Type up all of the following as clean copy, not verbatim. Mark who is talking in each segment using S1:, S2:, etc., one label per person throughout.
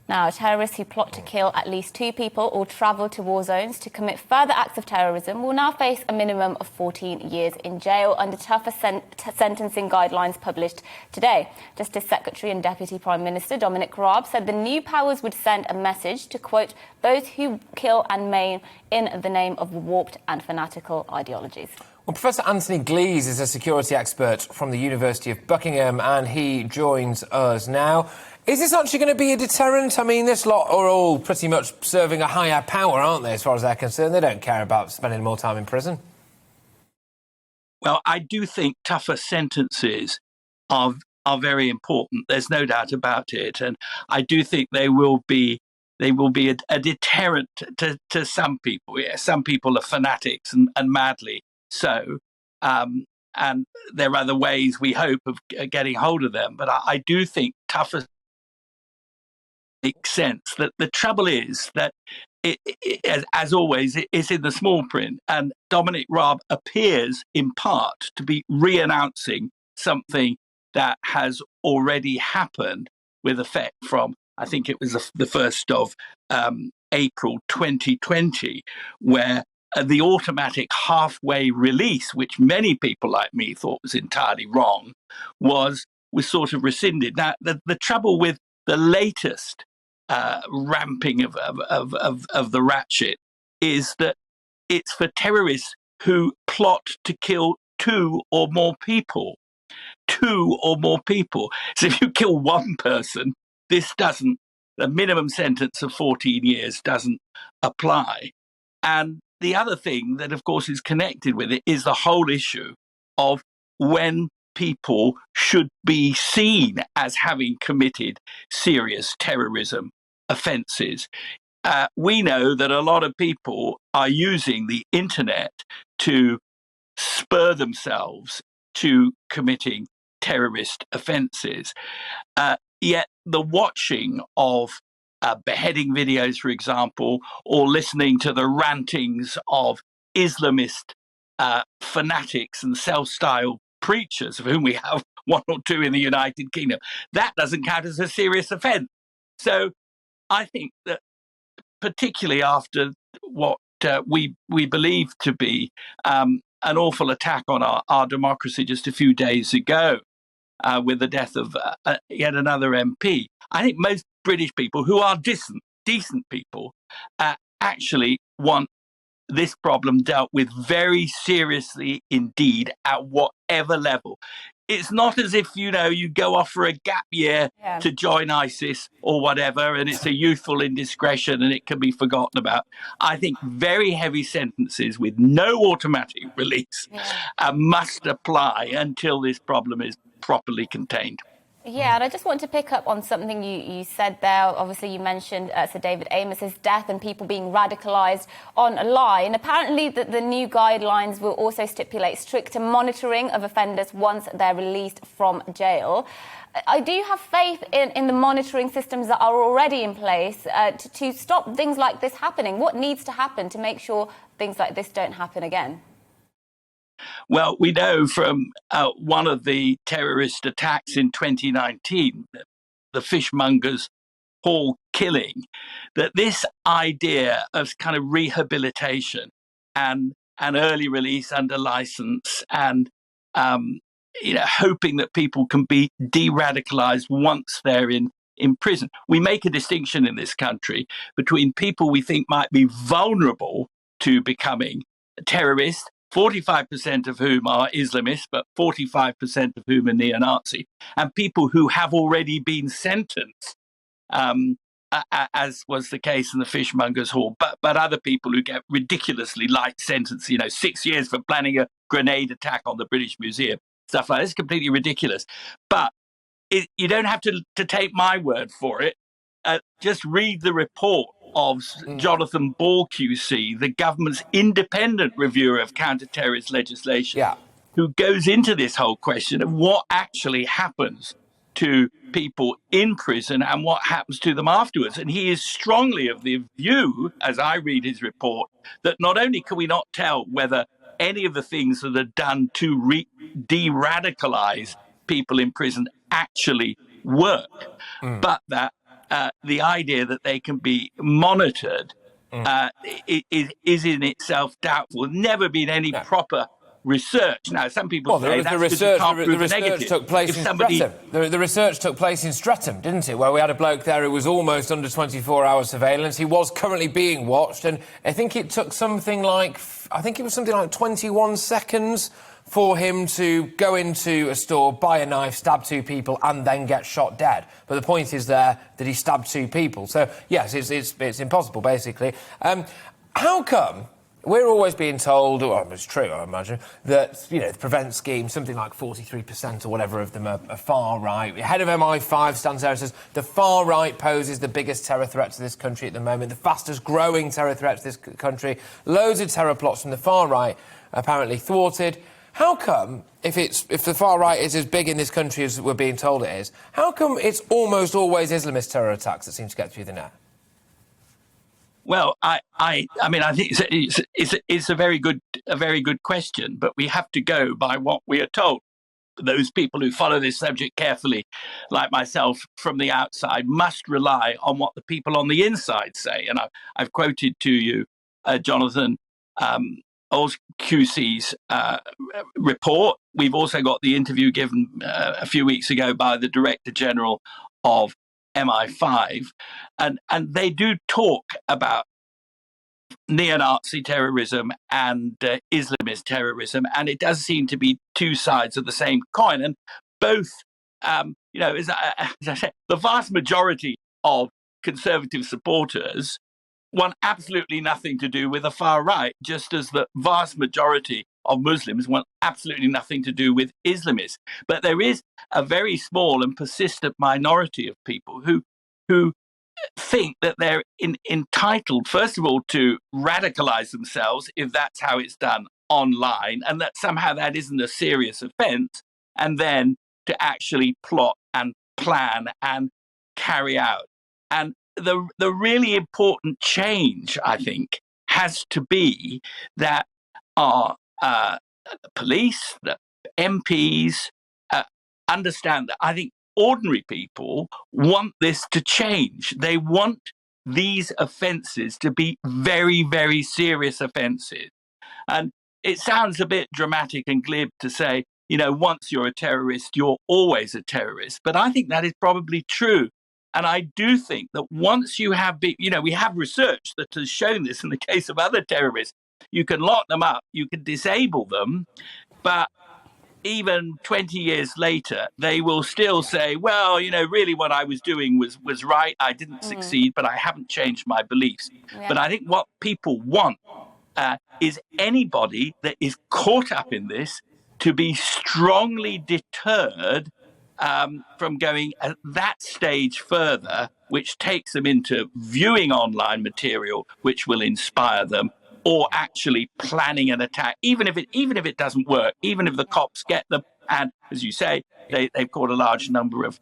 S1: Now, terrorists who plot to kill at least 2 people or travel to war zones to commit further acts of terrorism will now face a minimum of 14 years in jail under tougher sentencing guidelines published today. Justice Secretary and Deputy Prime Minister Dominic Raab said the new powers would send a message to, quote, those who kill and maim in the name of warped and fanatical ideologies.
S2: Well, Professor Anthony Glees is a security expert from the University of Buckingham, and he joins us now. Is this actually going to be a deterrent? I mean, this lot are all pretty much serving a higher power, aren't they, as far as they're concerned? They don't care about spending more time in prison.
S3: Well, I do think tougher sentences are very important. There's no doubt about it. And I do think they will be a deterrent to some people. Yeah, some people are fanatics and madly so. And there are other ways, we hope, of getting hold of them. But I do think tougher makes sense. That the trouble is that, as always, it is in the small print. And Dominic Raab appears, in part, to be re-announcing something that has already happened with effect from, I think it was the 1st of April 2020, where the automatic halfway release, which many people like me thought was entirely wrong, was sort of rescinded. Now, the trouble with the latest ramping of the ratchet is that it's for terrorists who plot to kill 2 or more people. 2 or more people. So if you kill one person, the minimum sentence of 14 years doesn't apply. And the other thing that, of course, is connected with it is the whole issue of when people should be seen as having committed serious terrorism offences. We know that a lot of people are using the internet to spur themselves to committing terrorist offences. Yet the watching of beheading videos, for example, or listening to the rantings of Islamist fanatics and self-styled preachers, of whom we have 1 or 2 in the United Kingdom, that doesn't count as a serious offence. So I think that particularly after what we believe to be an awful attack on our democracy just a few days ago, with the death of yet another MP, I think most British people who are decent people actually want this problem dealt with very seriously indeed at whatever level. It's not as if, you go off for a gap year to join ISIS or whatever, and it's a youthful indiscretion and it can be forgotten about. I think very heavy sentences with no automatic release must apply until this problem is properly contained.
S1: Yeah, and I just want to pick up on something you said there. Obviously, you mentioned Sir David Amos's death and people being radicalised online. Apparently, the new guidelines will also stipulate stricter monitoring of offenders once they're released from jail. Do you have faith in the monitoring systems that are already in place to stop things like this happening? What needs to happen to make sure things like this don't happen again?
S3: Well, we know from one of the terrorist attacks in 2019, the fishmongers' Hall killing, that this idea of kind of rehabilitation and an early release under license and hoping that people can be de-radicalized once they're in prison. We make a distinction in this country between people we think might be vulnerable to becoming terrorists, 45% of whom are Islamists, but 45% of whom are neo-Nazi, and people who have already been sentenced, as was the case in the Fishmongers' Hall, but other people who get ridiculously light sentences, 6 years for planning a grenade attack on the British Museum, stuff like that. It's completely ridiculous. But you don't have to take my word for it. Just read the report of Jonathan Ball QC, the government's independent reviewer of counter-terrorist legislation, who goes into this whole question of what actually happens to people in prison and what happens to them afterwards. And he is strongly of the view, as I read his report, that not only can we not tell whether any of the things that are done to de-radicalize people in prison actually work, but that the idea that they can be monitored is in itself doubtful. There's never been any proper research. Now, some people say that's because you can't prove the negative.
S2: Took place in Streatham. The research took place in Streatham, didn't it? Where we had a bloke there who was almost under 24-hour surveillance. He was currently being watched, and I think it took something like 21 seconds for him to go into a store, buy a knife, stab 2 people, and then get shot dead. But the point is there that he stabbed 2 people. So yes, it's impossible, basically. How come we're always being told, well, it's true, I imagine, that, the Prevent scheme, something like 43% or whatever of them are far right. The head of MI5 stands there and says the far right poses the biggest terror threat to this country at the moment, the fastest growing terror threat to this country. Loads of terror plots from the far right apparently thwarted. How come, if the far right is as big in this country as we're being told it is, how come it's almost always Islamist terror attacks that seem to get through the net?
S3: Well, I mean, I think it's a very good question, but we have to go by what we are told. Those people who follow this subject carefully, like myself from the outside, must rely on what the people on the inside say. And I've quoted to you, Jonathan, QC's report. We've also got the interview given a few weeks ago by the Director General of MI5, and they do talk about neo-Nazi terrorism and Islamist terrorism, and it does seem to be 2 sides of the same coin, and both, as I said, the vast majority of conservative supporters want absolutely nothing to do with the far right, just as the vast majority of Muslims want absolutely nothing to do with Islamists. But there is a very small and persistent minority of people who think that they're entitled, first of all, to radicalize themselves if that's how it's done online, and that somehow that isn't a serious offense, and then to actually plot and plan and carry out. And the really important change, I think, has to be that our the police, the MPs understand that. I think ordinary people want this to change. They want these offences to be very, very serious offences. And it sounds a bit dramatic and glib to say, once you're a terrorist, you're always a terrorist. But I think that is probably true. And I do think that once you have we have research that has shown this in the case of other terrorists. You can lock them up, you can disable them, but even 20 years later, they will still say, well, really what I was doing was right. I didn't succeed, but I haven't changed my beliefs. Yeah. But I think what people want is anybody that is caught up in this to be strongly deterred from going at that stage further, which takes them into viewing online material, which will inspire them, or actually planning an attack, even if it doesn't work, even if the cops get them, and as you say, they've caught a large number of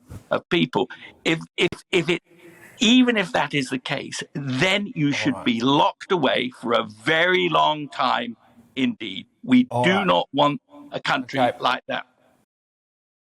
S3: people. Even if that is the case, then you should be locked away for a very long time indeed. We do not want a country like that.